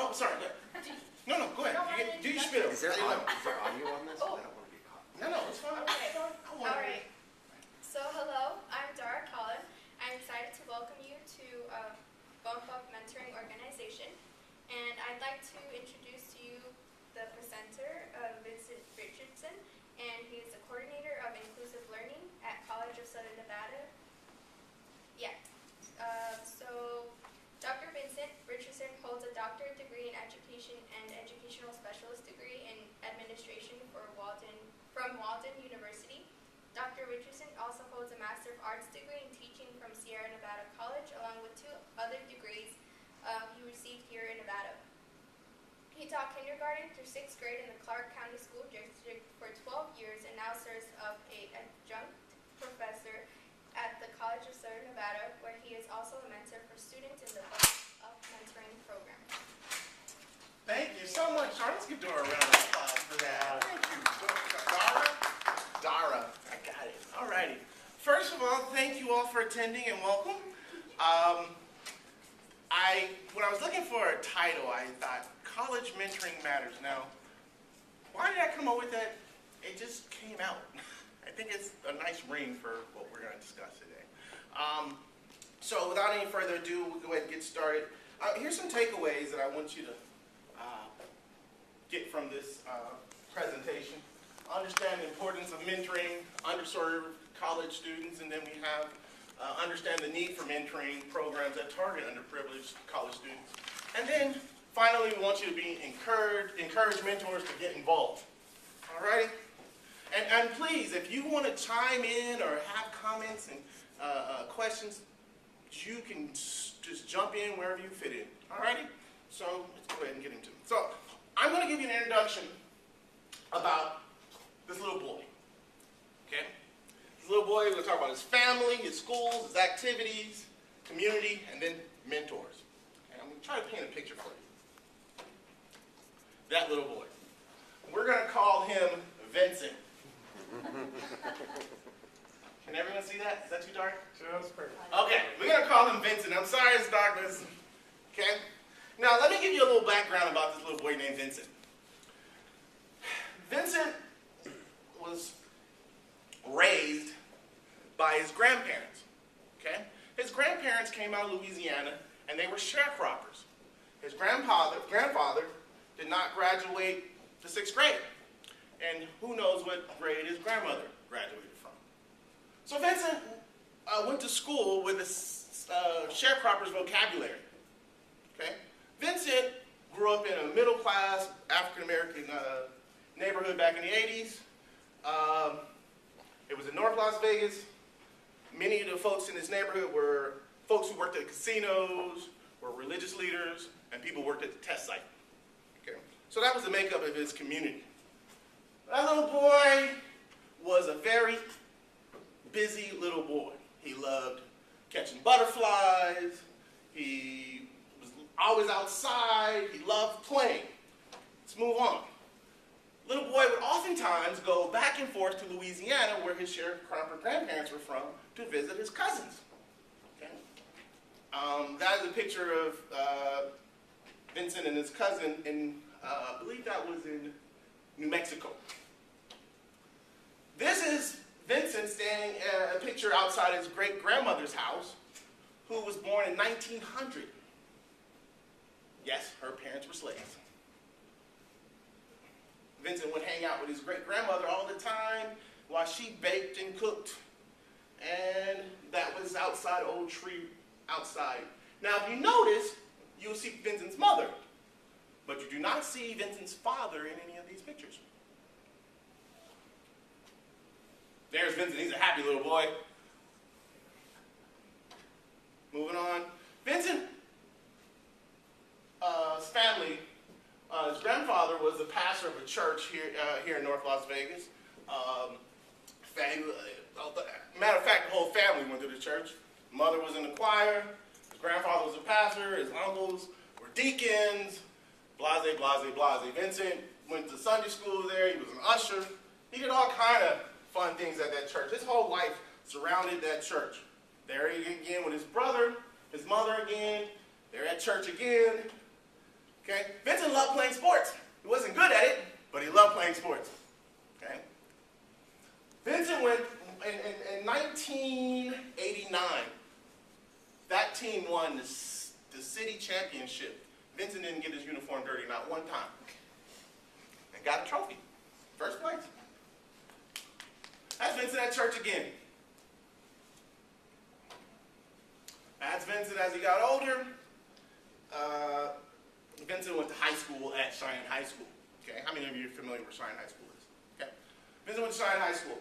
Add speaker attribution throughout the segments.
Speaker 1: Oh, sorry. No, go ahead. Do your spiel.
Speaker 2: Is there audio on this?
Speaker 3: Oh.
Speaker 2: I don't want to be caught.
Speaker 1: No, it's fine.
Speaker 3: Okay.
Speaker 1: I
Speaker 3: All
Speaker 1: want to.
Speaker 3: right. So hello, I'm Dara Collin. I'm excited to welcome you to Bump Up Mentoring Organization, and I'd like to introduce to you the presenter, Vincent Richardson, and he is the coordinator of inclusive learning at College of Southern Nevada. Yeah. So Dr. Vincent Richardson holds a doctorate degree in education and educational specialist degree in administration from Walden University. Dr. Richardson also holds a Master of Arts degree in teaching from Sierra Nevada College, along with 2 other degrees he received here in Nevada. He taught kindergarten through 6th grade in the Clark County School District for 12 years and now serves as an adjunct professor at the College of Southern Nevada, where he is also a mentor for students in the Bump Up Mentoring program.
Speaker 1: Thank you so much, Dara. Let's give Dara a round of applause for that. Thank you. Dara. I got it. All righty. First of all, thank you all for attending and welcome. When I was looking for a title, I thought College Mentoring Matters. Now, why did I come up with that? It just came out. I think it's a nice ring for what we're going to discuss today. So without any further ado, we'll go ahead and get started. Here's some takeaways that I want you to get from this presentation. Understand the importance of mentoring underserved college students, and then we have understand the need for mentoring programs that target underprivileged college students. And then finally, we want you to be encourage mentors to get involved. All right? And please, if you want to chime in or have comments and questions, you can just jump in wherever you fit in. All righty? So let's go ahead and get into it. So I'm going to give you an introduction about this little boy. Okay? This little boy, we're going to talk about his family, his schools, his activities, community, and then mentors. And I'm going to try to paint a picture for you. That little boy. We're going to call him Vincent. Can everyone see that? Is that too dark?
Speaker 2: Sure, that's perfect.
Speaker 1: Okay, we're going to call him Vincent. I'm sorry it's darkness. Okay? Now, let me give you a little background about this little boy named Vincent. Vincent was raised by his grandparents. Okay? His grandparents came out of Louisiana, and they were sharecroppers. His grandfather did not graduate the 6th grade. And who knows what grade his grandmother graduated from. So Vincent went to school with a sharecropper's vocabulary. Okay? Vincent grew up in a middle-class African-American neighborhood back in the 80s. It was in North Las Vegas. Many of the folks in this neighborhood were folks who worked at casinos, were religious leaders, and people worked at the test site. Okay? So that was the makeup of his community. That little boy was a very busy little boy. He loved catching butterflies. He was always outside. He loved playing. Let's move on. Little boy would oftentimes go back and forth to Louisiana, where his sharecropper grandparents were from, to visit his cousins. Okay? That is a picture of Vincent and his cousin in, I believe that was in New Mexico. This is Vincent standing a picture outside his great-grandmother's house, who was born in 1900. Yes, her parents were slaves. Vincent would hang out with his great-grandmother all the time while she baked and cooked. And that was outside, old tree outside. Now, if you notice, you'll see Vincent's mother, but you do not see Vincent's father in any of these pictures. There's Vincent. He's a happy little boy. Moving on. Vincent's family, his grandfather was the pastor of a church here in North Las Vegas. Matter of fact, the whole family went to the church. Mother was in the choir. His grandfather was a pastor. His uncles were deacons. Blase, blase, blase. Vincent went to Sunday school there. He was an usher. He did all kind of fun things at that church. His whole life surrounded that church. There he again with his brother, his mother again. They're at church again. Okay? championship. Vincent didn't get his uniform dirty not one time. And got a trophy. First place. That's Vincent at church again. That's Vincent as he got older. Vincent went to high school at Cheyenne High School. Okay, how many of you are familiar with Cheyenne High School is? Okay, Vincent went to Cheyenne High School.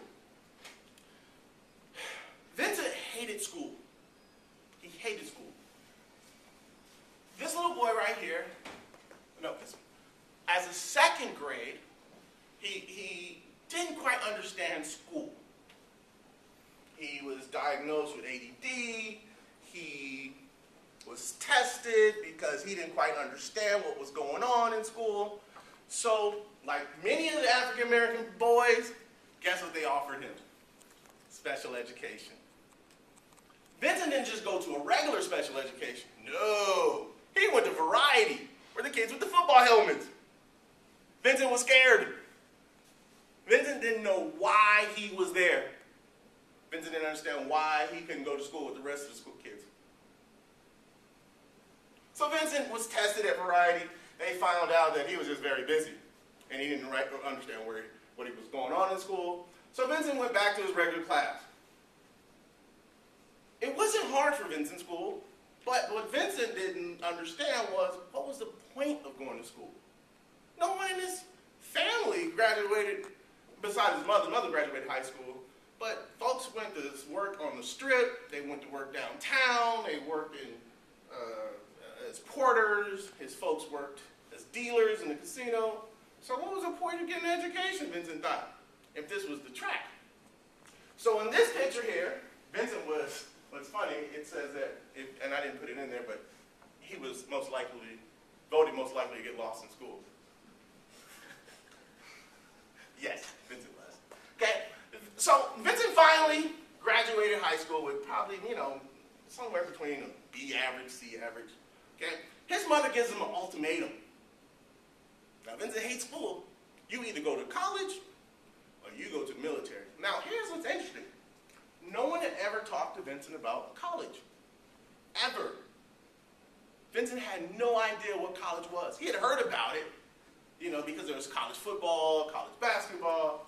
Speaker 1: Vincent hated school. He hated school. This little boy right here, no, as a second grade, he didn't quite understand school. He was diagnosed with ADD. He was tested because he didn't quite understand what was going on in school. So, like many of the African American boys, guess what they offered him? Special education. Vincent didn't just go to a regular special education. No, he went to variety, where the kids with the football helmets. Vincent was scared. Vincent didn't know why he was there. Vincent didn't understand why he couldn't go to school with the rest of the school kids. So Vincent was tested at variety. They found out that he was just very busy, and he didn't understand what was going on in school. So Vincent went back to his regular class. It wasn't hard for Vincent's school, but what Vincent didn't understand was, what was the point of going to school? No one in his family graduated, besides his mother. Mother graduated high school, but folks went to work on the strip. They went to work downtown. They worked in as porters. His folks worked as dealers in the casino. So what was the point of getting an education, Vincent thought, if this was the track? So in this picture here, Vincent was, what's funny, it says that, and I didn't put it in there, but he was voted most likely to get lost in school. Yes, Vincent was. Okay, so Vincent finally graduated high school with probably, somewhere between a B average, C average. Okay, his mother gives him an ultimatum. Now, Vincent hates school. You either go to college or you go to the military. Now, here's what's interesting. No one had ever talked to Vincent about college. Ever. Vincent had no idea what college was. He had heard about it, because there was college football, college basketball,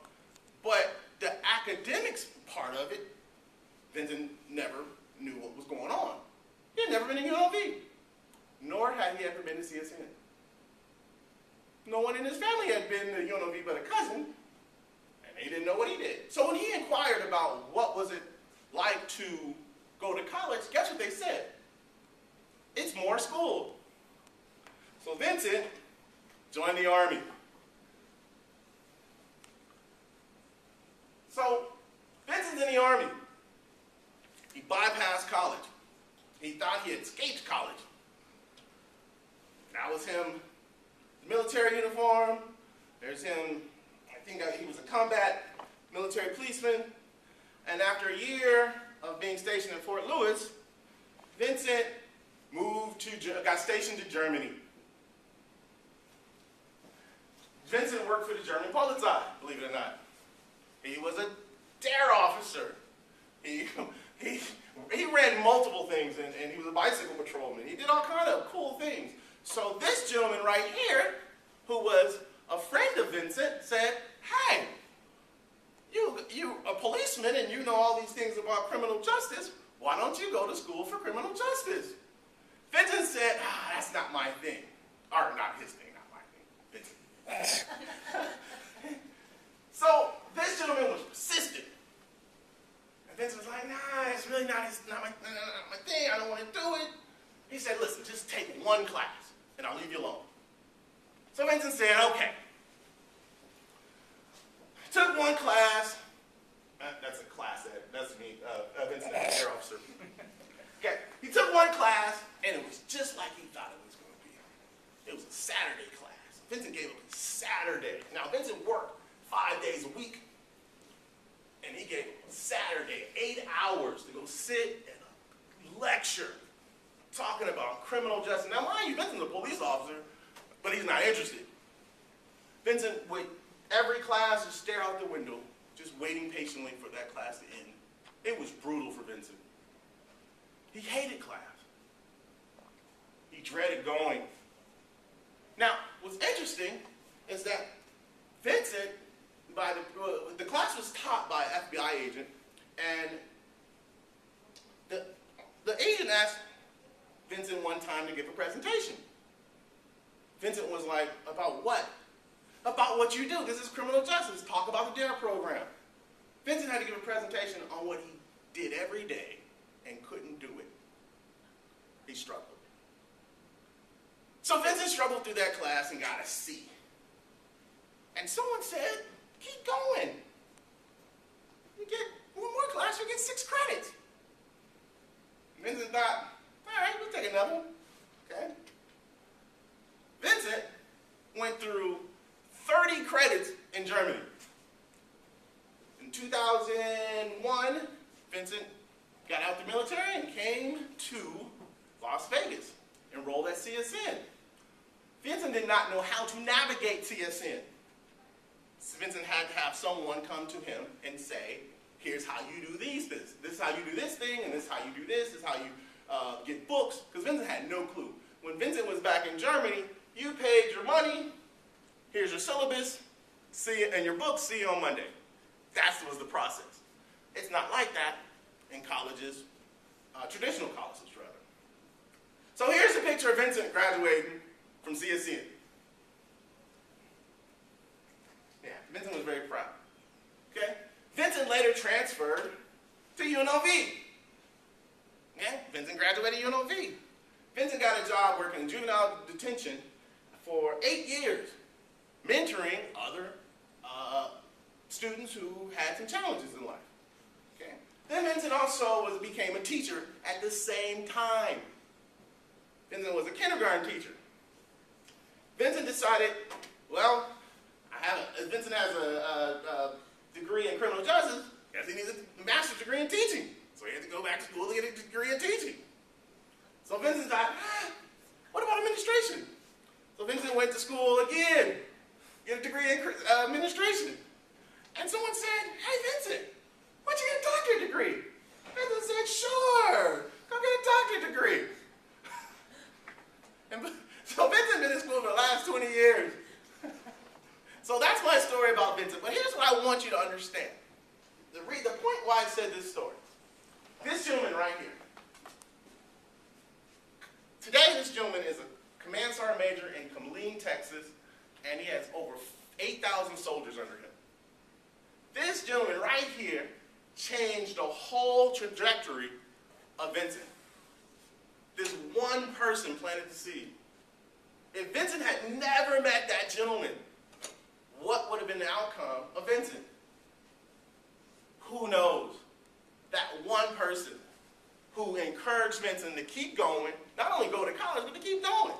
Speaker 1: but the academics part of it, Vincent never knew what was going on. He had never been to UNLV, nor had he ever been to CSN. No one in his family had been to UNLV but a cousin, and they didn't know what he did. So when he inquired about what was it like to go to college, guess what they said? It's more school. So Vincent joined the Army. So Vincent's in the Army. He bypassed college. He thought he had escaped college. That was him, military uniform. There's him, I think he was a combat military policeman. And after a year of being stationed in Fort Lewis, Vincent got stationed to Germany. Vincent worked for the German Polizei, believe it or not. He was a dare officer. He ran multiple things, and he was a bicycle patrolman. He did all kind of cool things. So this gentleman right here, who was a friend of Vincent, said, hey, you a policeman and you know all these things about criminal justice, why don't you go to school for criminal justice? Vincent said, that's not my thing. Or not his thing, not my thing. Vincent. So this gentleman was persistent. And Vincent was like, nah, it's really not my thing. I don't want to do it. He said, listen, just take one class and I'll leave you alone. So Vincent said, okay. Took one class. That's a class, that's me, Vincent, air officer. Okay, he took one class, and it was just like he thought it was going to be. It was a Saturday class. Vincent gave up his Saturday. Now, Vincent worked 5 days a week, and he gave up Saturday 8 hours to go sit in a lecture talking about criminal justice. Now, mind you, Vincent's a police officer, but he's not interested. Vincent would, every class, just stare out the window, just waiting patiently for that class to end. It was brutal for Vincent. He hated class. He He dreaded going. Now, what's interesting is that Vincent, the class was taught by an FBI agent, and the agent asked Vincent one time to give a presentation. Vincent was like, about what? About what you do. This is criminal justice. Talk about the DARE program. Vincent had to give a presentation on what he did every day and couldn't do it. He struggled. So Vincent struggled through that class and got a C. And someone said, keep going. You get one more class, you get 6 credits. Vincent thought, all right, we'll take another one. Okay. Vincent went through 30 credits in Germany. In 2001, Vincent got out the military and came to Las Vegas, enrolled at CSN. Vincent did not know how to navigate CSN. Vincent had to have someone come to him and say, here's how you do these things. This is how you do this thing, and this is how you do this. This is how you get books, because Vincent had no clue. When Vincent was back in Germany, you paid your money, here's your syllabus, see you, and your book, see you on Monday. That was the process. It's not like that in colleges, traditional colleges rather. So here's a picture of Vincent graduating from CSN. Yeah, Vincent was very proud. Okay? Vincent later transferred to UNLV. Yeah, Vincent graduated UNLV. Vincent got a job working in juvenile detention for 8 years, mentoring other students who had some challenges in life. Okay? Then Vincent also became a teacher at the same time. Vincent was a kindergarten teacher. Vincent decided, well, Vincent has a degree in criminal justice, guess he needs a master's degree in teaching. So he had to go back to school to get a degree in teaching. So Vincent thought, what about administration? So Vincent went to school again, get a degree in administration. And someone said, hey Vincent, why don't you get a doctorate degree? Vincent said, sure, go get a doctorate degree. And so Vincent's been in school for the last 20 years. So that's my story about Vincent. But here's what I want you to understand. The point why I said this story. This gentleman right here. Today, this gentleman is a command sergeant major in Comleen, Texas, and he has over 8,000 soldiers under him. This gentleman right here changed the whole trajectory of Vincent. This one person planted the seed. If Vincent had never met that gentleman, what would have been the outcome of Vincent? Who knows? That one person who encouraged Vincent to keep going, not only go to college, but to keep going.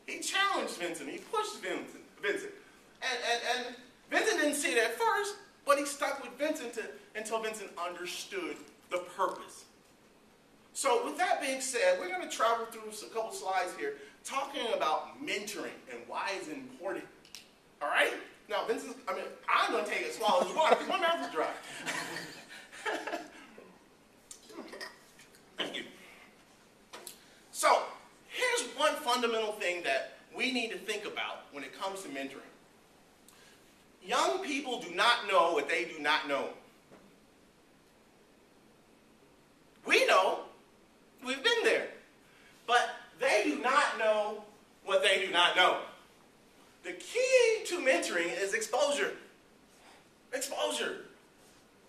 Speaker 1: He challenged Vincent. He pushed Vincent. And Vincent didn't see it at first, but he stuck with Vincent until Vincent understood the purpose. So with that being said, we're going to travel through a couple slides here talking about mentoring and why it's important. All right? Now, I'm going to take a swallow of this water because my mouth is dry. Thank you. So, here's one fundamental thing that we need to think about when it comes to mentoring. Young people do not know what they do not know. We know. We've been there. But they do not know what they do not know. The key to mentoring is exposure. Exposure.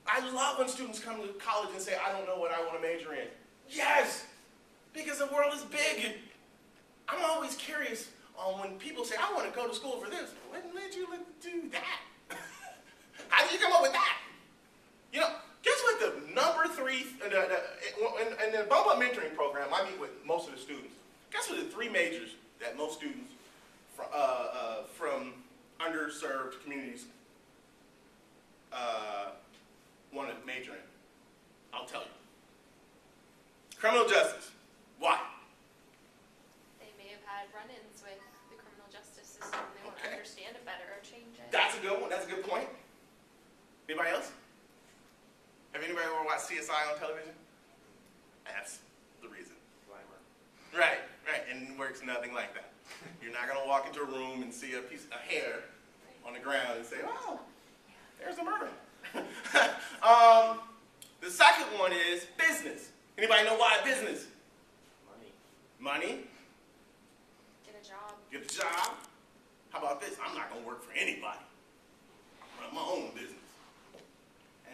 Speaker 1: I love when students come to college and say, I don't know what I want to major in. Yes, because the world is big. I'm always curious on when people say, I want to go to school for this. When did you do that? How did you come up with that? You know, guess what the number 3, in the Bump Up Mentoring Program, I meet with most of the students. Guess what the 3 majors that most students from underserved communities want to major in? I'll tell you. Criminal justice. Why?
Speaker 4: They may have had run-ins with the criminal justice system. They want to understand it better or change it.
Speaker 1: That's a good one. That's a good point. Anybody else? Have anybody ever watched CSI on television? That's the reason.
Speaker 2: Glamour.
Speaker 1: Right, right. and it works nothing like that. You're not going to walk into a room and see a piece of hair on the ground and say, oh, there's a mermaid. The second one is business. Anybody know why business? Money?
Speaker 4: Get a job.
Speaker 1: Get a job? How about this? I'm not going to work for anybody. Run my own business.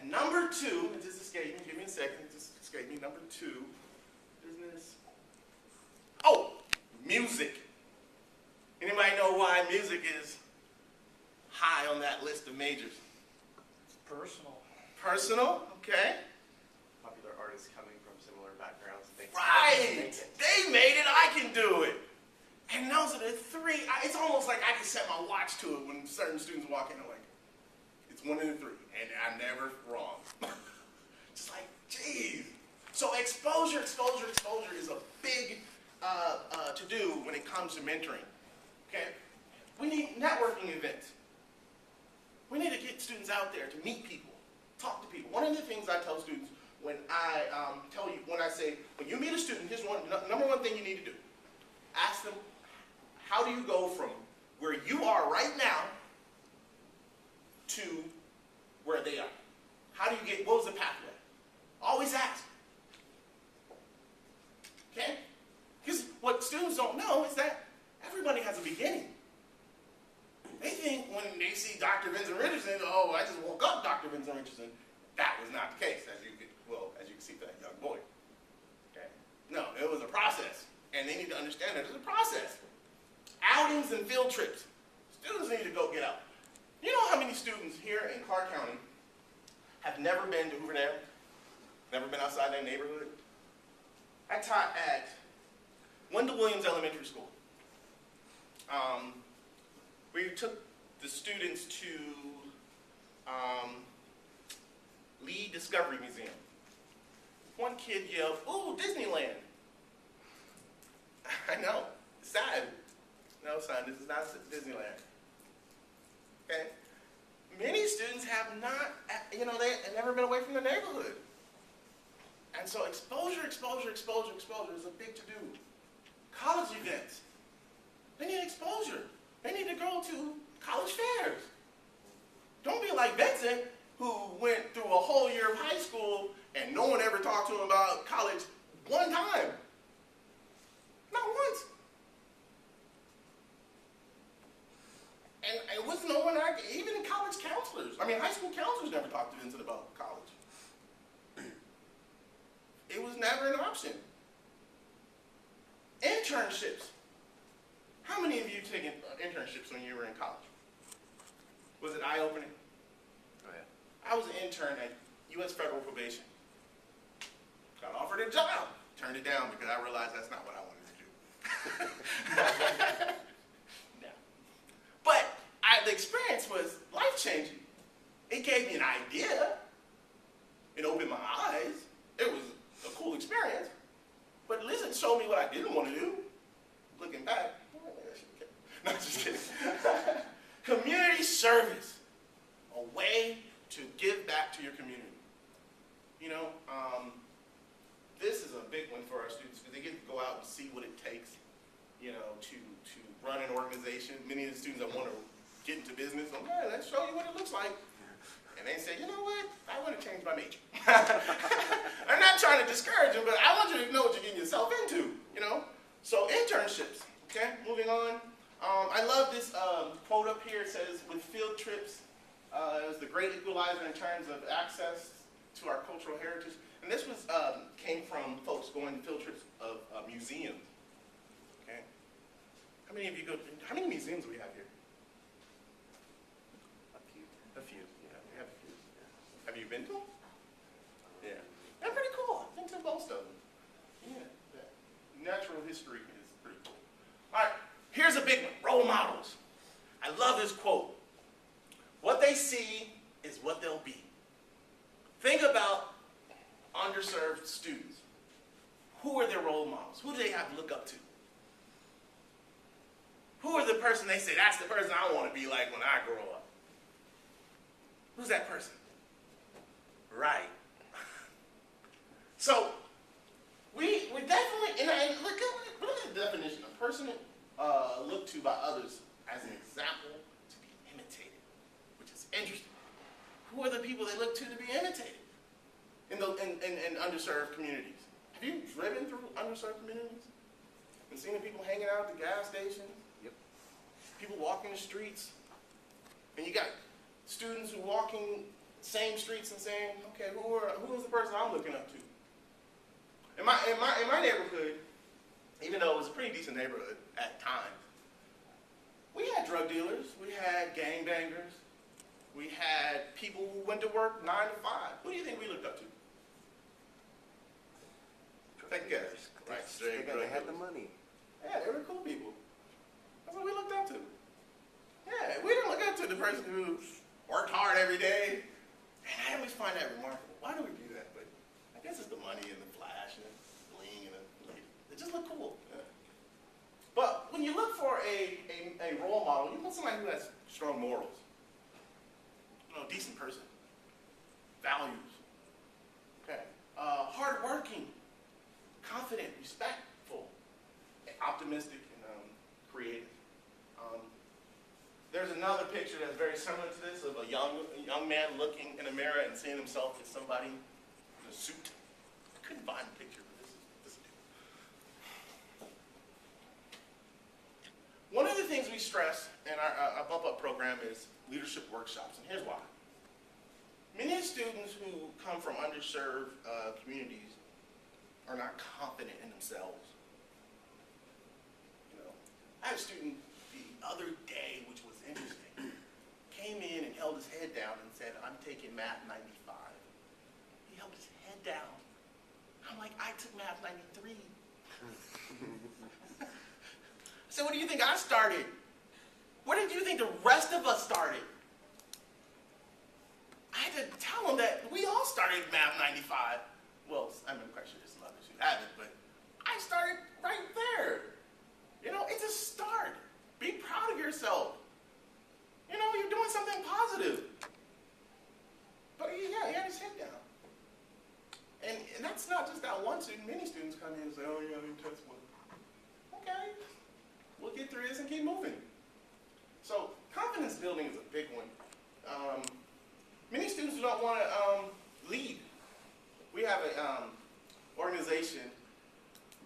Speaker 1: And number two, it just escaped me. Give me a second. It just escaped me. Number two, business. Oh, music. Anybody know why music is high on that list of majors?
Speaker 2: It's personal.
Speaker 1: Personal, okay.
Speaker 2: Popular artists coming from similar backgrounds.
Speaker 1: Right. They made it. I can do it. And those are the three. It's almost like I can set my watch to it when certain students walk in. I'm like, it's one of the three, and I'm never wrong. Just like, geez. So exposure is a big to do when it comes to mentoring. Okay. We need networking events. We need to get students out there to meet people, talk to people. One of the things I tell students when I say, when you meet a student, here's number one thing you need to do. Ask them, how do you go from where you are right now to where they are? How do you get, what was the pathway? Always ask. Okay? Because what students don't know is that everybody has a beginning. They think when they see Dr. Vincent Richardson, oh, I just woke up Dr. Vincent Richardson. That was not the case, as you can see for that young boy. Okay? No, it was a process. And they need to understand that it's a process. Outings and field trips. Students need to go get out. You know how many students here in Clark County have never been to Hoover Dam? Never been outside their neighborhood? I taught at Wendell Williams Elementary School. We took the students to Lee Discovery Museum. One kid yelled, "Ooh, Disneyland." I know, it's sad. No, son, this is not Disneyland. Okay? Many students have not, they have never been away from the neighborhood. And so exposure is a big to-do. College events, they need exposure. They need to go to college fairs. Don't be like Vincent, who went through a whole year of high school and no one ever talked to him about college one time. Not once. And it was no one, even in college counselors. High school counselors never talked to Vincent about college. It was never an option. Internships. How many of you taken internships when you were in college? Was it eye-opening?
Speaker 2: Oh, yeah.
Speaker 1: I was an intern at U.S. Federal Probation. Got offered a job. Turned it down because I realized that's not what I wanted to do. No. But the experience was life-changing. It gave me an idea. It opened my eyes. It was a cool experience. But Liz showed me what I didn't want to do. Looking back. No, just kidding. Community service. A way to give back to your community. This is a big one for our students because they get to go out and see what it takes, to run an organization. Many of the students that want to get into business, okay, let's show you what it looks like. And they say, you know what? I want to change my major. I'm not trying to discourage them, but I want you to know what you're getting yourself into, So internships, okay? Moving on. I love this quote up here. It says, with field trips, it was the great equalizer in terms of access to our cultural heritage. And this was came from folks going to field trips of museums, okay? How many of you how many museums do we have here? A few, yeah, we have a few. Have you been to them? Yeah. They're pretty cool. I've been to most of them. Yeah. Natural history is pretty cool. All right, here's a big one, role models. I love this quote. What they see is what they'll be. Think about underserved students. Who are their role models? Who do they have to look up to? Who are the person they say, that's the person I want to be like when I grow up? Who's that person? Right. So, we definitely, and look at the definition, a person looked to by others as an example to be imitated, which is interesting. Who are the people they look to be imitated in underserved communities? Have you driven through underserved communities and seen the people hanging out at the gas stations?
Speaker 2: Yep.
Speaker 1: People walking the streets, and you got students who walking same streets and saying, "Okay, who is the person I'm looking up to?" In my neighborhood, even though it was a pretty decent neighborhood at times, we had drug dealers, we had gangbangers, we had people who went to work 9 to 5. Who do you think we looked up to? Take a guess. Right, straight
Speaker 2: They had the money.
Speaker 1: Yeah, they were cool people. That's what we looked up to. Yeah, we didn't look up to the person who worked hard every day. And I always find that remarkable. Why do we do that? But I guess it's the money and the flash and the bling and they just look cool. Yeah. But when you look for a role model, you want somebody who has strong morals. Decent person. Values. Okay. Hardworking. Confident, respectful, optimistic, and creative. There's another picture that's very similar to this of a young man looking in a mirror and seeing himself as somebody in a suit. I couldn't find a picture of this dude. One of the things we stress in our Bump Up program is leadership workshops, and here's why. Many students who come from underserved communities are not confident in themselves. I had a student the other day, which was interesting, came in and held his head down and said, "I'm taking Math 95. He held his head down. I'm like, "I took Math 93. I said, "What do you think I started? Where did you think the rest of us started?" I had to tell him that we all started Math 95. Well, I'm quite sure there's some others who haven't, but I started right there. It's a start. Be proud of yourself. You're doing something positive. But he had his head down. And that's not just that one student. Many students come in and say, "Oh, yeah, I didn't test well." Okay. We'll get through this and keep moving. So confidence building is a big one. Many students do not want to lead. We have an organization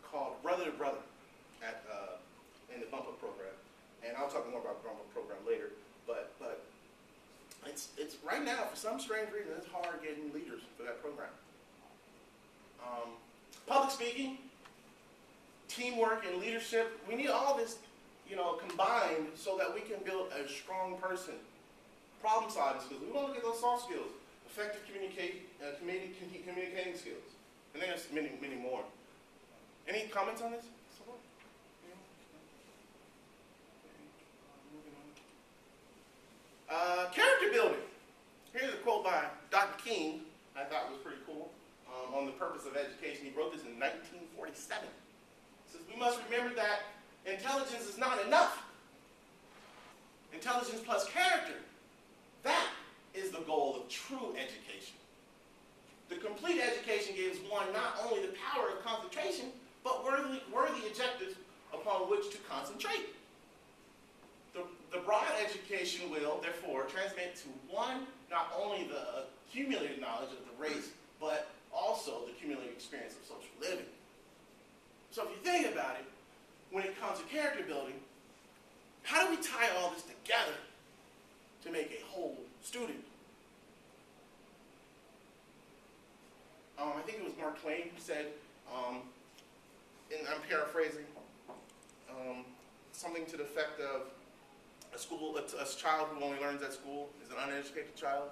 Speaker 1: called Brother to Brother in the Bump Up program, and I'll talk more about the Bump Up program later. But it's right now, for some strange reason, it's hard getting leaders for that program. Public speaking, teamwork, and leadership, we need all this, combined so that we can build a strong person. Problem solving skills. We want to look at those soft skills. Effective communicating skills. And then there's many, many more. Any comments on this? Character building. Here's a quote by Dr. King I thought was pretty cool on the purpose of education. He wrote this in 1947. He says, "We must remember that intelligence is not enough. Intelligence plus character, that is the goal of true education. The complete education gives one not only the power of concentration, but worthy objectives upon which to concentrate. The broad education will, therefore, transmit to one not only the accumulated knowledge of the race, but also the cumulative experience of social living." So if you think about it, when it comes to character building, how do we tie all this together to make a whole student? I think it was Mark Twain who said, and I'm paraphrasing, something to the effect of a child who only learns at school is an uneducated child.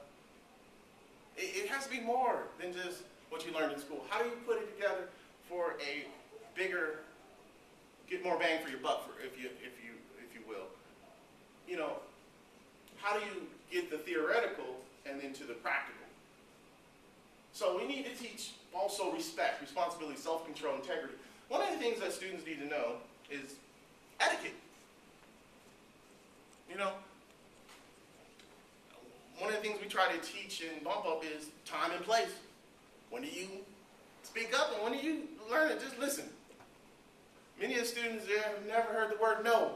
Speaker 1: It has to be more than just what you learned in school. How do you put it together for a bigger, get more bang for your buck, if you will? How do you get the theoretical and then to the practical? So we need to teach also respect, responsibility, self-control, integrity. One of the things that students need to know is etiquette. One of the things we try to teach in Bump Up is time and place. When do you speak up, and when you learn it, just listen. Many of the students there have never heard the word no.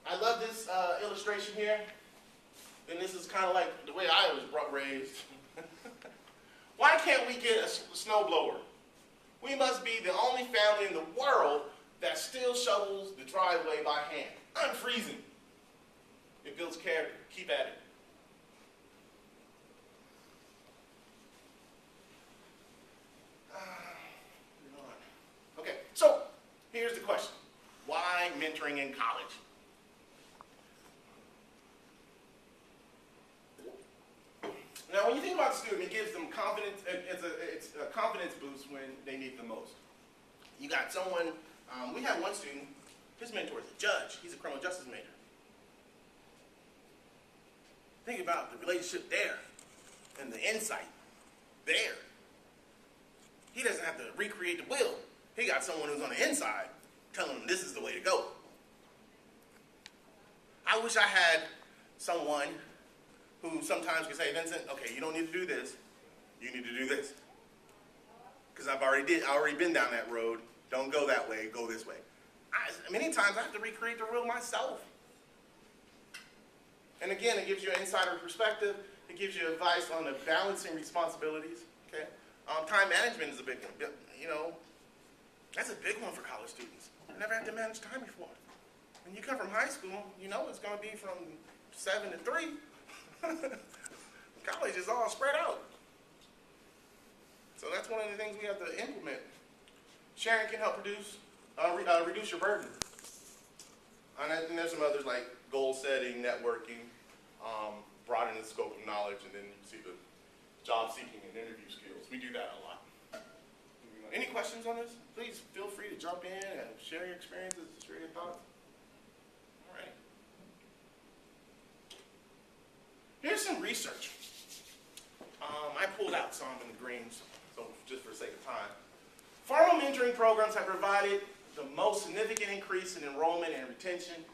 Speaker 1: I love this illustration here. And this is kind of like the way I was raised. Why can't we get a snowblower? We must be the only family in the world that still shovels the driveway by hand. Unfreezing. It builds character. Keep at it. Okay, so here's the question. Why mentoring in college? Now, when you think about the student, it gives them confidence. It's a confidence boost when they need the most. You got someone, we had one student, his mentor is a judge. He's a criminal justice major. Think about the relationship there and the insight there. He doesn't have to recreate the wheel. He got someone who's on the inside telling him this is the way to go. I wish I had someone who sometimes can say, Vincent, okay, you don't need to do this. You need to do this. Because I already been down that road. Don't go that way, go this way. Many times I have to recreate the wheel myself. And again, it gives you an insider perspective. It gives you advice on the balancing responsibilities. Okay, time management is a big one. You know, that's a big one for college students. I never had to manage time before. When you come from high school, you know it's going to be from 7 to 3. College is all spread out. So that's one of the things we have to implement. Sharing can help reduce your burden. And there's some others like goal setting, networking, broadening the scope of knowledge, and then you see the job seeking and interview skills. We do that a lot. Any questions on this? Please feel free to jump in and share your experiences, share your thoughts. All right. Here's some research. I pulled out some in the greens, so just for the sake of time. Formal mentoring programs have provided the most significant increase in enrollment and retention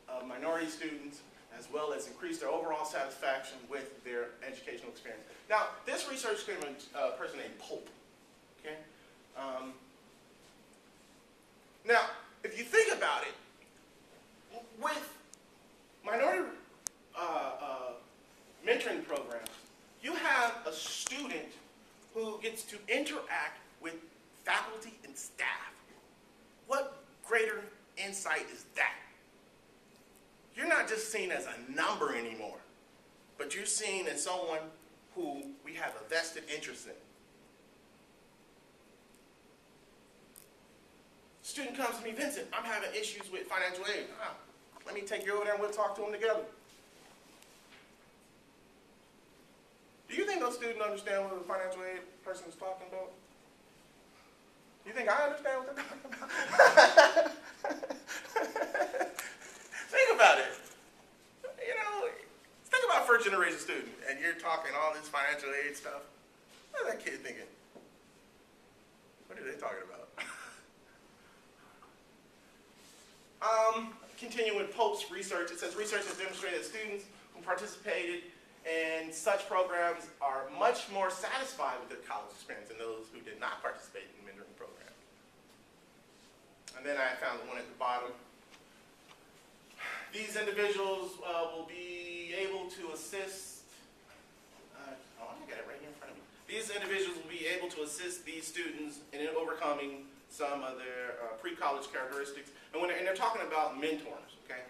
Speaker 1: of minority students, as well as increased their overall satisfaction with their educational experience. Now, this research came from a person named Pope. Okay? Now, if you think about it, with minority mentoring programs, you have a student who gets to interact with faculty and staff. What greater insight is that? You're not just seen as a number anymore, but you're seen as someone who we have a vested interest in. Student comes to me, Vincent, I'm having issues with financial aid. Let me take you over there and we'll talk to them together. Do you think those students understand what the financial aid person is talking about? Do you think I understand what they're talking about? Think about it. You know, think about a first-generation student, and you're talking all this financial aid stuff. What is that kid thinking? What are they talking about? Continuing with Pope's research, it says research has demonstrated that students who participated in such programs are much more satisfied with their college experience than those who did not participate in mentoring programs. And then I found the one at the bottom. These individuals will be able to assist, I got it right here in front of me. These individuals will be able to assist these students in overcoming some of their pre-college characteristics. And they're talking about mentors, okay?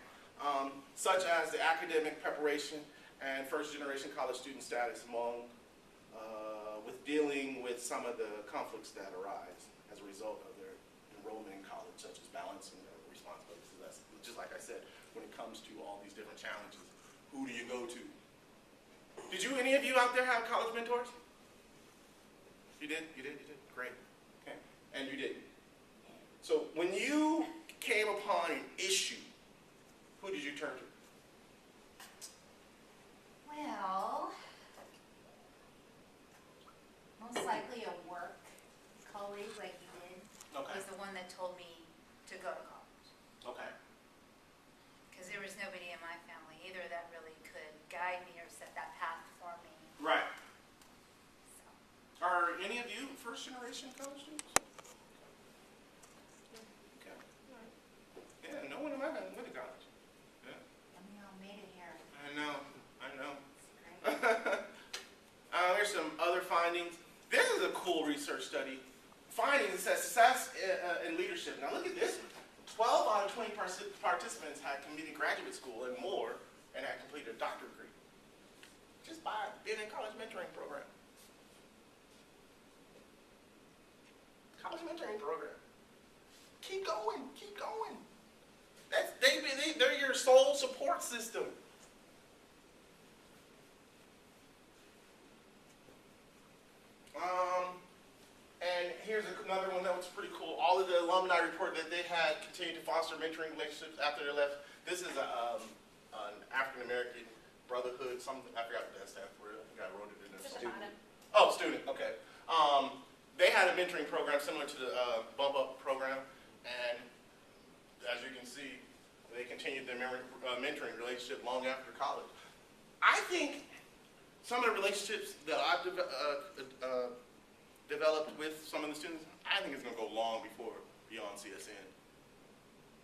Speaker 1: Such as the academic preparation and first-generation college student status among, with dealing with some of the conflicts that arise as a result of their enrollment in college, such as balancing their responsibilities. So that's just like I said, when it comes to all these different challenges, who do you go to? Did any of you out there have college mentors? You did? You did? You did? Great. Okay. And you didn't. So when you came upon an issue, who did you turn to?
Speaker 5: Well, most likely a work colleague like you did
Speaker 1: Okay.
Speaker 5: is the one that told me to go to college.
Speaker 1: Okay.
Speaker 5: Because there was nobody in my family either that really could guide me or set that path for me.
Speaker 1: Right.
Speaker 5: So.
Speaker 1: Are any of you first generation college students? Okay. Yeah, no one in my family went to college. Yeah.
Speaker 5: And we all made it here.
Speaker 1: I know.
Speaker 5: It's great.
Speaker 1: Here's some other findings. This is a cool research study. Findings that success in leadership. Now look at this one. 12 out of 20 participants had completed graduate school and more and had completed a doctorate degree. Just by being in college mentoring program. College mentoring program. Keep going, keep going. They're your sole support system. And here's another one that was pretty cool. All of the alumni report that they had continued to foster mentoring relationships after they left. This is an African American brotherhood. Something I forgot what that stands for. I think I wrote it in
Speaker 4: It's
Speaker 1: there.
Speaker 4: at the bottom.
Speaker 1: Oh, student. Okay. They had a mentoring program similar to the Bump Up program, and as you can see, they continued their mentoring relationship long after college. I think some of the relationships that I've developed with some of the students, I think it's going to go long beyond CSN.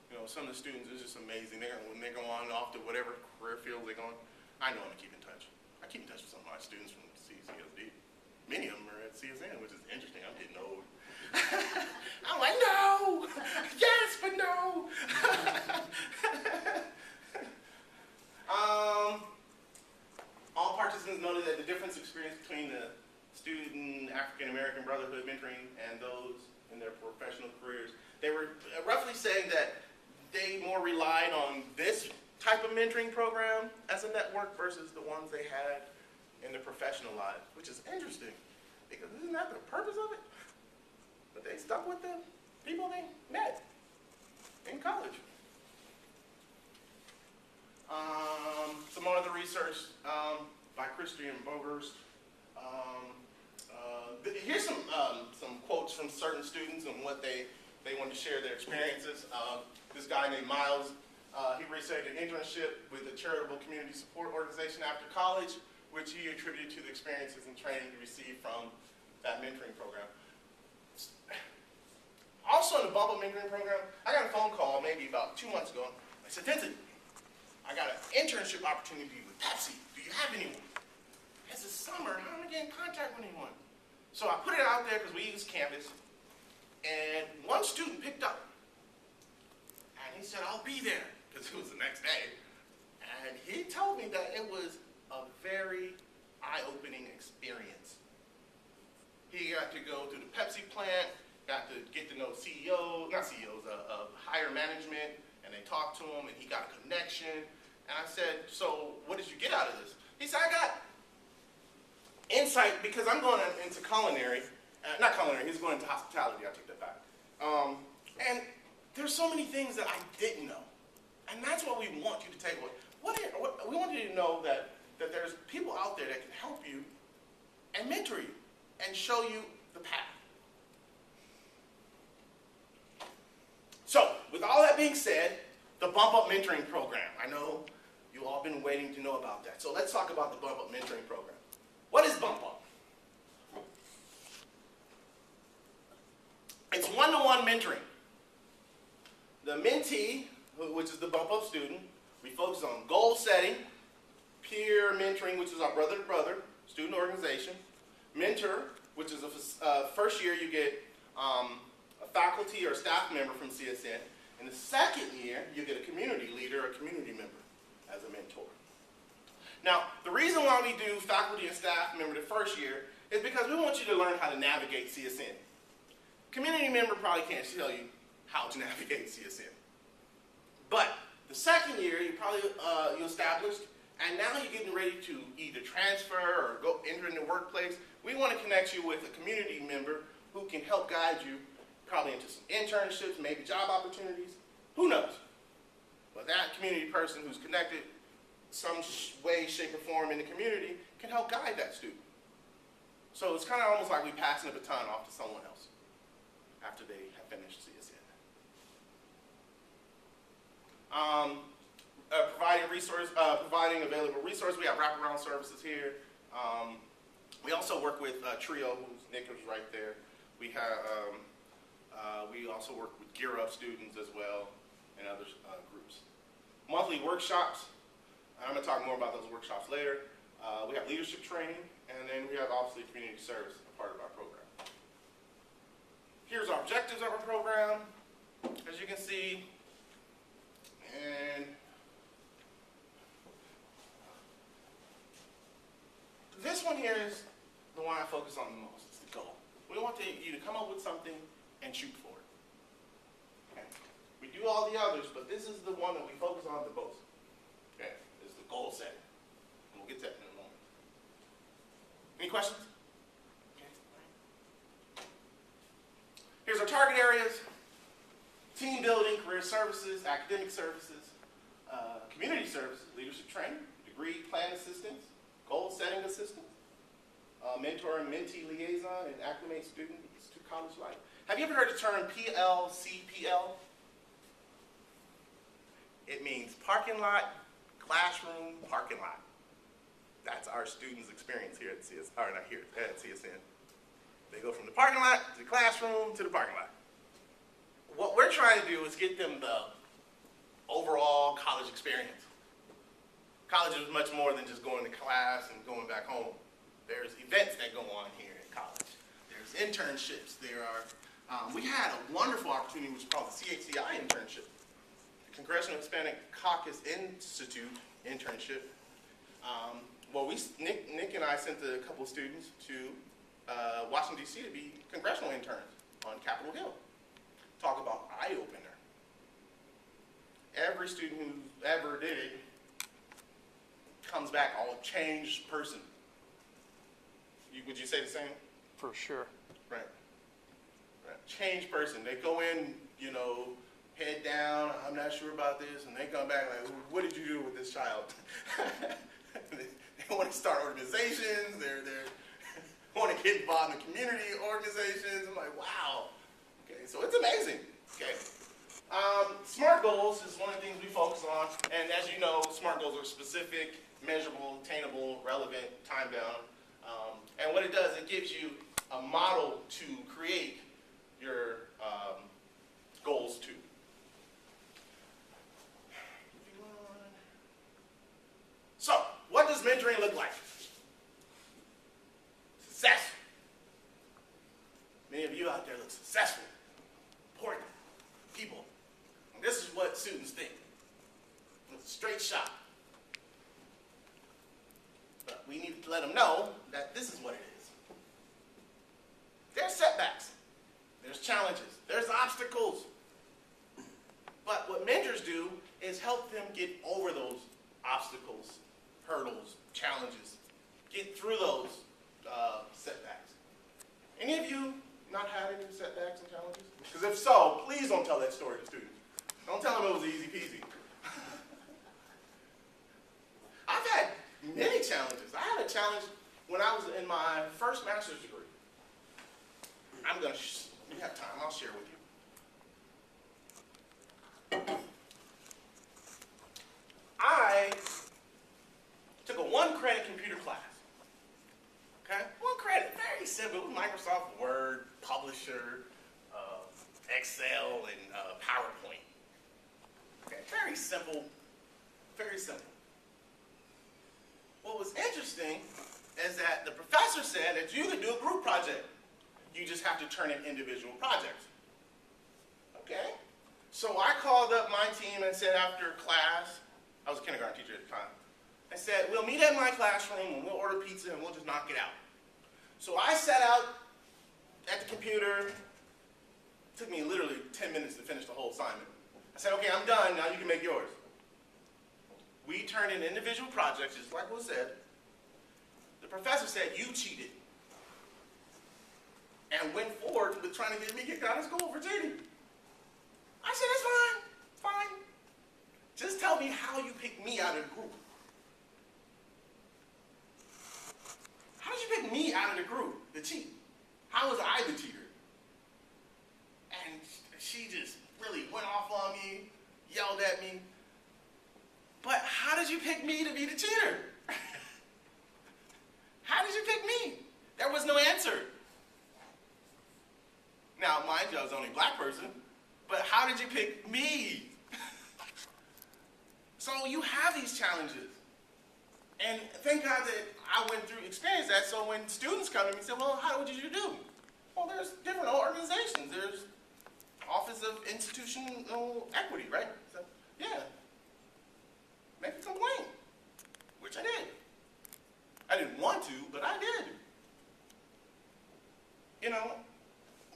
Speaker 1: You know, some of the students, it's just amazing. When they go on off to whatever career field they're going, I know I'm going to keep in touch. I keep in touch with some of my students from CCSD. Many of them are at CSN, which is interesting. I'm getting old. I'm like, no! Yes, but no! All participants noted that the difference experienced between the student African American brotherhood mentoring and those in their professional careers, they were roughly saying that they more relied on this type of mentoring program as a network versus the ones they had in their professional lives, which is interesting because isn't that the purpose of it? But they stuck with the people they met in college. Some other research by Christian Bogerst. Here's some quotes from certain students and what they wanted to share their experiences. This guy named Miles, he received an internship with a charitable community support organization after college, which he attributed to the experiences and training he received from that mentoring program. Also in the Bump Up mentoring program, I got a phone call maybe about 2 months ago. I said, Vincent, I got an internship opportunity with Pepsi. Do you have anyone? It's the summer. How am I getting in contact with anyone? So I put it out there because we use Canvas. And one student picked up. And he said, I'll be there. Because it was the next day. And he told me that it was a very eye-opening experience. He got to go to the Pepsi plant, got to get to know higher management, and they talked to him, and he got a connection. And I said, so what did you get out of this? He said, I got insight because I'm going into culinary. Not culinary, he's going into hospitality, I take that back. And there's so many things that I didn't know. And that's what we want you to take away. We want you to know that there's people out there that can help you and mentor you and show you the path. So, with all that being said, the Bump Up Mentoring Program. I know you all been waiting to know about that. So let's talk about the Bump Up Mentoring Program. What is Bump Up? It's one-to-one mentoring. The mentee, which is the Bump Up student, we focus on goal setting, peer mentoring, which is our brother-to-brother student organization, mentor, which is first year you get a faculty or staff member from CSN. In the second year, you get a community leader or community member as a mentor. Now, the reason why we do faculty and staff member the first year is because we want you to learn how to navigate CSN. Community member probably can't tell you how to navigate CSN. But the second year, you established, and now you're getting ready to either transfer or go enter in the workplace. We want to connect you with a community member who can help guide you probably into some internships, maybe job opportunities. Who knows? But that community person who's connected some way, shape, or form in the community can help guide that student. So it's kind of almost like we passing the baton off to someone else after they have finished CSN. Providing available resources. We have wraparound services here. We also work with TRIO, who's Nick is right there. We have, we also work with Gear Up students as well and other groups. Monthly workshops. I'm going to talk more about those workshops later. We have leadership training, and then we have obviously community service, a part of our program. Here's our objectives of our program, as you can see, and this one here is the one I focus on the most. It's the goal. We want you to come up with something and shoot for it. Okay. We do all the others, but this is the one that we focus on the most. Okay, is the goal setting. And we'll get to that in a moment. Any questions? Okay. Here's our target areas: team building, career services, academic services, community services, leadership training, degree plan assistance, goal setting assistance, mentor and mentee liaison, and acclimate students to college life. Have you ever heard the term PLCPL? It means parking lot, classroom, parking lot. That's our students' experience here at CSN, or not here, at CSN. They go from the parking lot to the classroom to the parking lot. What we're trying to do is get them the overall college experience. College is much more than just going to class and going back home. There's events that go on here at college. There's internships. There are, we had a wonderful opportunity which is called the CHCI internship, the Congressional Hispanic Caucus Institute internship. Nick and I sent a couple of students to Washington, D.C. to be congressional interns on Capitol Hill. Talk about eye-opener. Every student who ever did it comes back a changed person. Would you say the same?
Speaker 2: For sure.
Speaker 1: Right. Changed person. They go in, head down, I'm not sure about this, and they come back like, what did you do with this child? They want to start organizations, they want to get involved in community organizations. I'm like, wow. Okay, so it's amazing. Okay. SMART goals is one of the things we focus on, and as you know, SMART goals are specific, measurable, attainable, relevant, time-bound. And what it does, it gives you a model to create your goals to. So, what does mentoring look like? Successful. Many of you out there look successful, important people. And this is what students think. It's a straight shot. But we need to let them know that this is what it is. There's setbacks. There's challenges. There's obstacles. But what mentors do is help them get over those obstacles, hurdles, challenges. Get through those setbacks. Any of you not had any setbacks and challenges? Because if so, please don't tell that story to students. Don't tell them it was easy peasy. I've had many challenges. I had a challenge when I was in my first master's degree. We have time, I'll share with you. I took a 1-credit computer class. Okay? 1 credit, very simple. It was Microsoft Word, Publisher, Excel, and PowerPoint. Okay, very simple, very simple. What was interesting is that the professor said that you could do a group project. You just have to turn in individual projects. Okay? So I called up my team and said after class, I was a kindergarten teacher at the time, I said, we'll meet at my classroom and we'll order pizza and we'll just knock it out. So I sat out at the computer. It took me literally 10 minutes to finish the whole assignment. I said, okay, I'm done, now you can make yours. We turned in individual projects, just like was said. The professor said, you cheated. And went forward with trying to get me kicked out of school for cheating. I said, that's fine. Just tell me how you picked me out of the group. How did you pick me out of the group to cheat? How was I the cheater? And she just really went off on me, yelled at me. But how did you pick me to be the cheater? How did you pick me? Why did you pick me? So you have these challenges. And thank God that I went through, experienced that, so when students come to me and say, well, how did you do? Well, there's different organizations. There's Office of Institutional Equity, right? So, yeah. Make a complaint, which I did. I didn't want to, but I did. You know,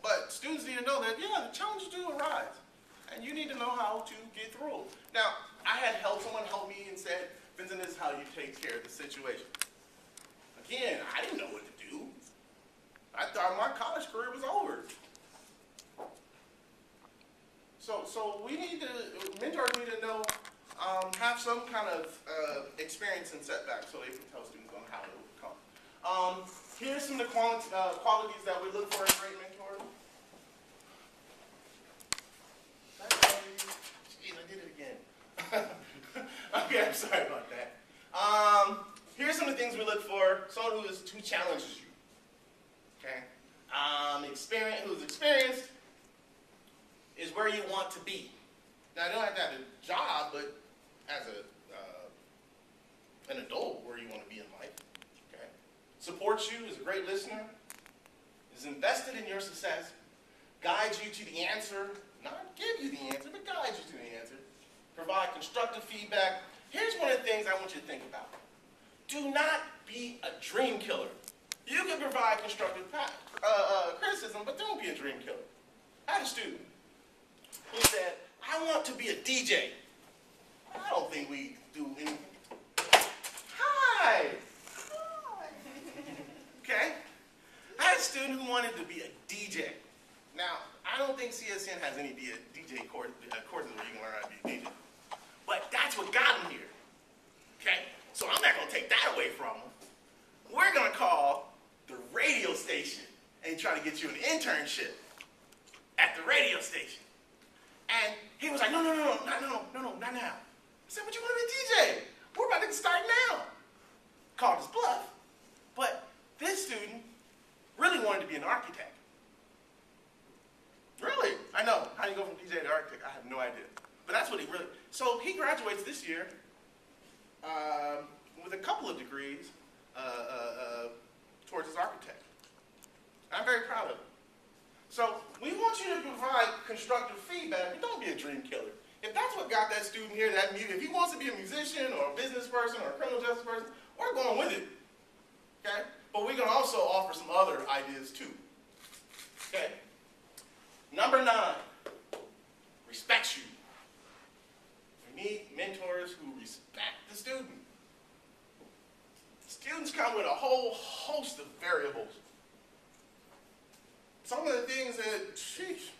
Speaker 1: but students need to know that, yeah, the challenges do arise. And you need to know how to get through. Now, I had help, someone helped me and said, Vincent, this is how you take care of the situation. Again, I didn't know what to do. I thought my college career was over. So we need to, mentors need to know, have some kind of experience in setbacks so they can tell students on how to overcome. Here's some of the qualities that we look for in great mentors. Jeez, I did it again. Okay, I'm sorry about that. Here's some of the things we look for. Someone who challenges you. Okay? Who's experienced is where you want to be. Now, you don't have to have a job, but as an adult, where you want to be in life. Okay? Supports you, is a great listener, is invested in your success, guides you to the answer, not give you the answer, but guides you to the answer. Provide constructive feedback. Here's one of the things I want you to think about. Do not be a dream killer. You can provide constructive criticism, but don't be a dream killer. I had a student who said, I want to be a DJ. I don't think we do anything. Hi. Okay? I had a student who wanted to be a DJ. Now, I don't think CSN has any DJ courses where you can learn how to be a DJ. But that's what got him here. Okay? So I'm not going to take that away from him. We're going to call the radio station and try to get you an internship at the radio station. And he was like, no, not now. I said, but you want to be a DJ? We're about to start now. Called his bluff. But this student really wanted to be an architect. Really? I know. How do you go from DJ to architect? I have no idea. But that's what he really... So he graduates this year with a couple of degrees towards his architect. I'm very proud of him. So we want you to provide constructive feedback, but don't be a dream killer. If that's what got that student here, if he wants to be a musician or a business person or a criminal justice person, we're going with it. Okay? But we can also offer some other ideas too. Okay? Number 9, respects you. We need mentors who respect the student. Students come with a whole host of variables. Some of the things that, sheesh,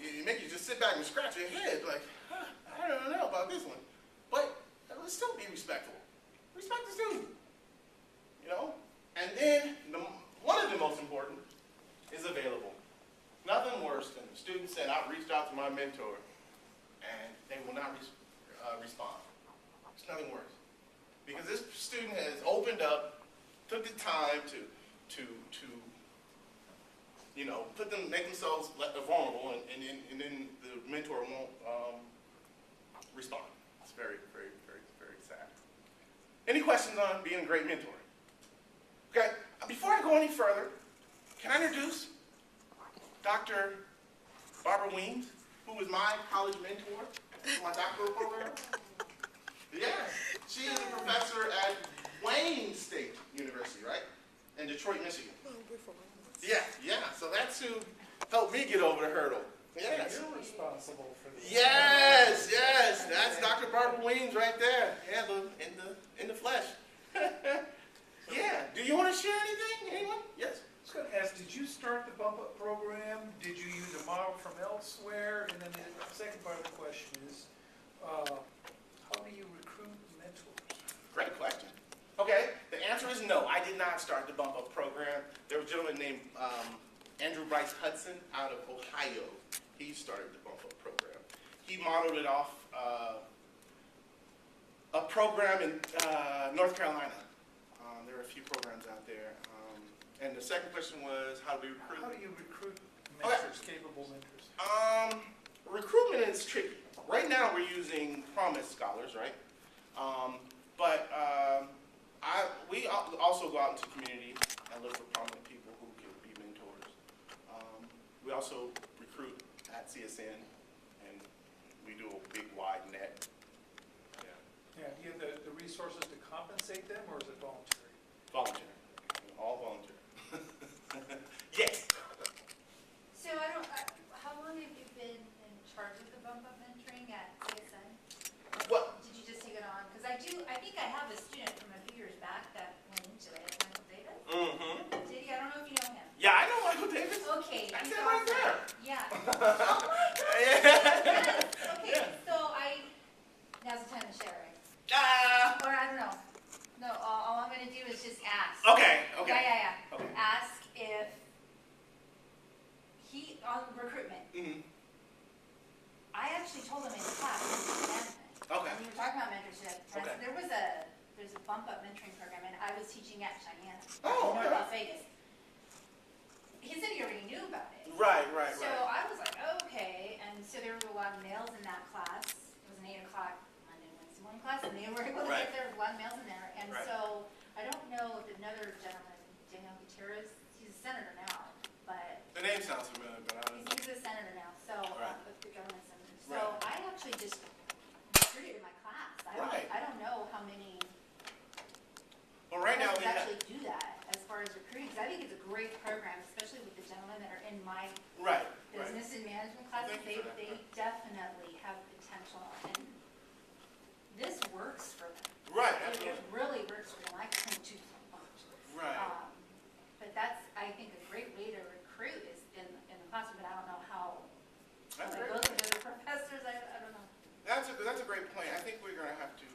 Speaker 1: you make you just sit back and scratch your head like, I don't know about this one. But let's still be respectful. Respect the student. You know? And then, one of the most important is available. Nothing worse than the student said, I've reached out to my mentor, and they will not respond. It's nothing worse. Because this student has opened up, took the time to make themselves vulnerable, and then the mentor won't respond. It's very, very, very, very sad. Any questions on being a great mentor? Okay, before I go any further, can I introduce Dr. Barbara Weems, who was my college mentor for my doctoral program? Yeah, she is a professor at Wayne State University, right? In Detroit, Michigan. Yeah, so that's who helped me get over the hurdle. Yes.
Speaker 2: You're responsible for this.
Speaker 1: Yes, that's Dr. Barbara Weems right there. Yeah, in the flesh. Yeah, do you want to share anything, anyone? Yes?
Speaker 6: I was going to ask, did you start the Bump Up program? Did you use a model from elsewhere? And then the second part of the question is, how do you recruit mentors?
Speaker 1: Great question. Okay, the answer is no. I did not start the Bump Up program. There was a gentleman named Andrew Bryce Hudson out of Ohio. He started the Bump Up program. He modeled it off a program in North Carolina. There are a few programs out there. And the second question was, how do we recruit?
Speaker 6: How do you recruit mentors, capable mentors?
Speaker 1: Recruitment is tricky. Right now, we're using Promise Scholars, right? We also go out into the community and look for prominent people who can be mentors. We also recruit at CSN, and we do a big wide net.
Speaker 6: Yeah, do you have the resources to compensate them, or is it voluntary?
Speaker 1: Voluntary, all voluntary. Yes.
Speaker 5: So how long have you been in charge of the bump up mentoring at CSN?
Speaker 1: What?
Speaker 5: Did you just take it on? Because I think I have a student from a few years back that went into it, Michael Davis.
Speaker 1: Mm-hmm.
Speaker 5: Did he? I don't know if you know him.
Speaker 1: Yeah, I know Michael Davis.
Speaker 5: Okay.
Speaker 1: That's
Speaker 5: he's
Speaker 1: him right
Speaker 5: awesome.
Speaker 1: there.
Speaker 5: Yeah. Oh my God.
Speaker 1: Yeah.
Speaker 5: Yes. Okay,
Speaker 1: Yeah.
Speaker 5: so now's the time to share, right?
Speaker 1: Ah.
Speaker 5: Or I don't know. No, all I'm gonna do is just ask.
Speaker 1: Okay. Okay.
Speaker 5: Yeah.
Speaker 1: Okay.
Speaker 5: Ask if on recruitment.
Speaker 1: Mm-hmm.
Speaker 5: I actually told him in class, management.
Speaker 1: Okay.
Speaker 5: And we were talking about mentorship. And
Speaker 1: Okay.
Speaker 5: There's a bump up mentoring program, and I was teaching at Cheyenne,
Speaker 1: Oh,
Speaker 5: in North
Speaker 1: okay.
Speaker 5: Las Vegas. He said he already knew about it.
Speaker 1: Right.
Speaker 5: So I was like, okay, and so there were a lot of males in that class. It was an 8 o'clock Monday, Wednesday morning class, and they were able to
Speaker 1: Right.
Speaker 5: get there, a lot of males in there. And
Speaker 1: Right.
Speaker 5: so I don't know if another gentleman, Daniel Gutierrez, he's a senator now, but
Speaker 1: The name sounds familiar, but I don't know.
Speaker 5: he's a senator now, so,
Speaker 1: Right.
Speaker 5: the government senator. So
Speaker 1: Right.
Speaker 5: I actually just recruited in my class.
Speaker 1: Right.
Speaker 5: I don't know how many
Speaker 1: Well, right now we
Speaker 5: classes
Speaker 1: have.
Speaker 5: actually do that as far as recruiting, because I think it's a great program, especially with the gentlemen that are in my
Speaker 1: Right.
Speaker 5: business and management classes.
Speaker 1: Thank you for that.
Speaker 5: They definitely have potential, and this works for them.
Speaker 1: Right.
Speaker 5: It
Speaker 1: Absolutely.
Speaker 5: really works for them. I can do so much.
Speaker 1: Right.
Speaker 5: But that's, I think, a great way to recruit is in the classroom, but I don't know how
Speaker 1: That's
Speaker 5: it
Speaker 1: great.
Speaker 5: goes with other professors. I don't know.
Speaker 1: That's a great point. I think we're going to have to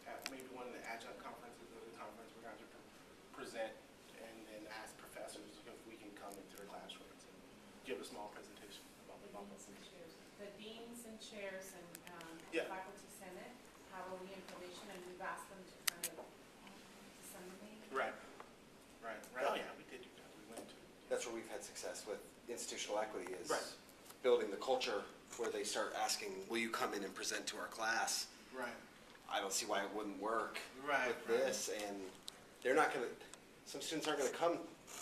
Speaker 1: at maybe one of the adjunct conferences or the conference we're going to present and then ask professors if we can come into their classrooms and give a small presentation about the bump up.
Speaker 7: The deans and chairs and
Speaker 1: Yeah.
Speaker 7: faculty senate have all the information, and we've asked them to kind of disseminate.
Speaker 1: Right. Oh yeah, we did do that. We went to.
Speaker 8: That's where we've had success with institutional equity is
Speaker 1: Right.
Speaker 8: building the culture where they start asking, will you come in and present to our class?
Speaker 1: Right.
Speaker 8: I don't see why it wouldn't work
Speaker 1: Right.
Speaker 8: with this, and they're not going to, some students aren't going to come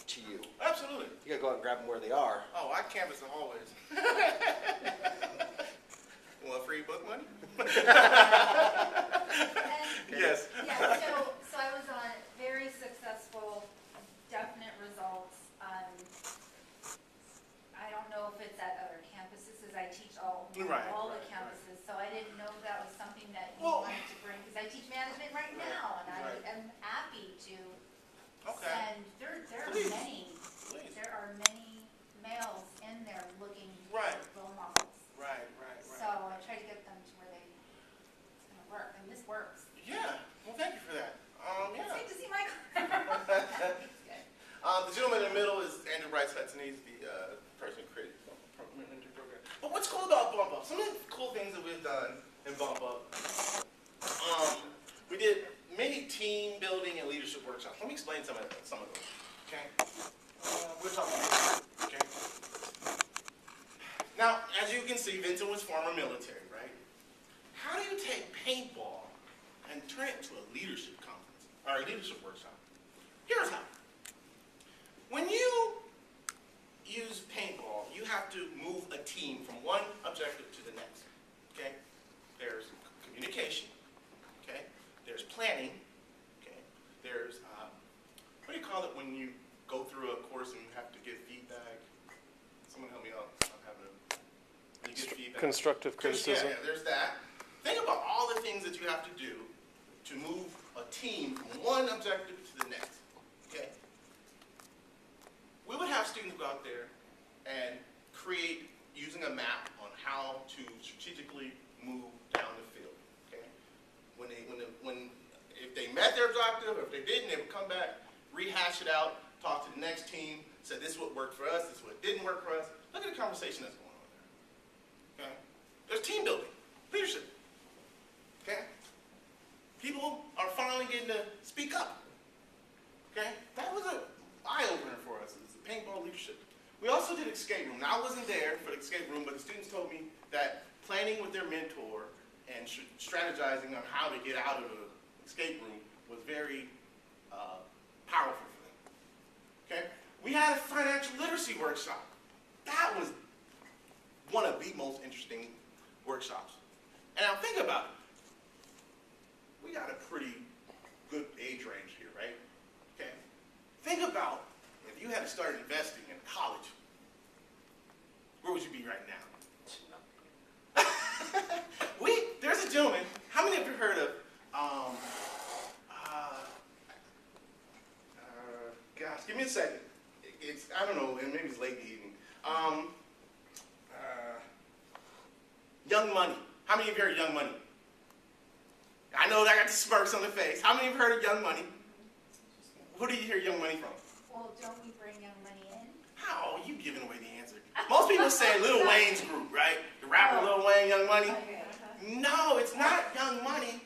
Speaker 8: to you.
Speaker 1: Absolutely.
Speaker 8: You got to go out and grab them where they are.
Speaker 1: Oh, I canvass the hallways. You want free book money?
Speaker 5: And,
Speaker 1: Yes.
Speaker 5: yeah, so I was on very successful, definite results. I don't know if it's at other campuses, as I teach all the
Speaker 1: Right.
Speaker 5: campuses, so I didn't know if that was something that you
Speaker 1: Well-
Speaker 5: wanted to bring, because I teach management right now, and
Speaker 1: Right.
Speaker 5: I am happy to
Speaker 1: Okay.
Speaker 5: send, there are
Speaker 1: Please.
Speaker 5: many,
Speaker 1: Please.
Speaker 5: there are many males in there looking
Speaker 1: Right.
Speaker 5: for role models.
Speaker 1: Right.
Speaker 5: So I try to get them to where it's gonna work, and this works.
Speaker 1: Yeah. Well, thank you for that.
Speaker 5: It's
Speaker 1: Yeah.
Speaker 5: good to see Michael.
Speaker 1: The gentleman in the middle is Andrew Bryce Hudson. He's the person who created the mentoring program. But what's cool about Bump Up? Some of the cool things that we've done in Bump Up. We did many team building and leadership workshops. Let me explain some of those. Okay. We're talking. Okay. Now, as you can see, Vincent was former military, right? How do you take paintball and turn it into a leadership conference or a leadership workshop? Here's how. When you use paintball, you have to move a team from one objective to the next. Okay? There's communication. Okay? There's planning. Okay? There's what do you call it when you go through a course and you have to give feedback? Someone help me out. I'm having a. You give feedback.
Speaker 9: Constructive criticism.
Speaker 1: Yeah, there's that. Think about all the things that you have to do to move a team from one objective to the next. Okay? We would have students go out there and create, using a map, on how to strategically move down the field. Okay? If they met their objective, or if they didn't, they would come back, rehash it out, talk to the next team, say this is what worked for us, this is what didn't work for us. Look at the conversation that's going on there. Okay? There's team building, leadership. Okay? People are finally getting to speak up. Okay? That was an eye-opener for us, is the paintball leadership. We also did escape room. Now, I wasn't there for the escape room, but the students told me that planning with their mentor and strategizing on how to get out of the escape room was very powerful for them. Okay? We had a financial literacy workshop. That was one of the most interesting workshops. And now think about it. We got a pretty good age range here, right? Okay? Think about if you had to start investing in college, where would you be right now? There's a gentleman, how many of you heard of, gosh, give me a second. I don't know, maybe it's late in the evening. Young Money. How many of you heard of Young Money? I know that I got the smirks on the face. How many of you heard of Young Money? Who did you hear Young Money from?
Speaker 5: Well, don't we bring young money in?
Speaker 1: How are you giving away the answer? Most people say Lil Wayne's group, right? The rapper Lil Wayne, Young Money.
Speaker 5: Okay.
Speaker 1: No, it's not Young Money.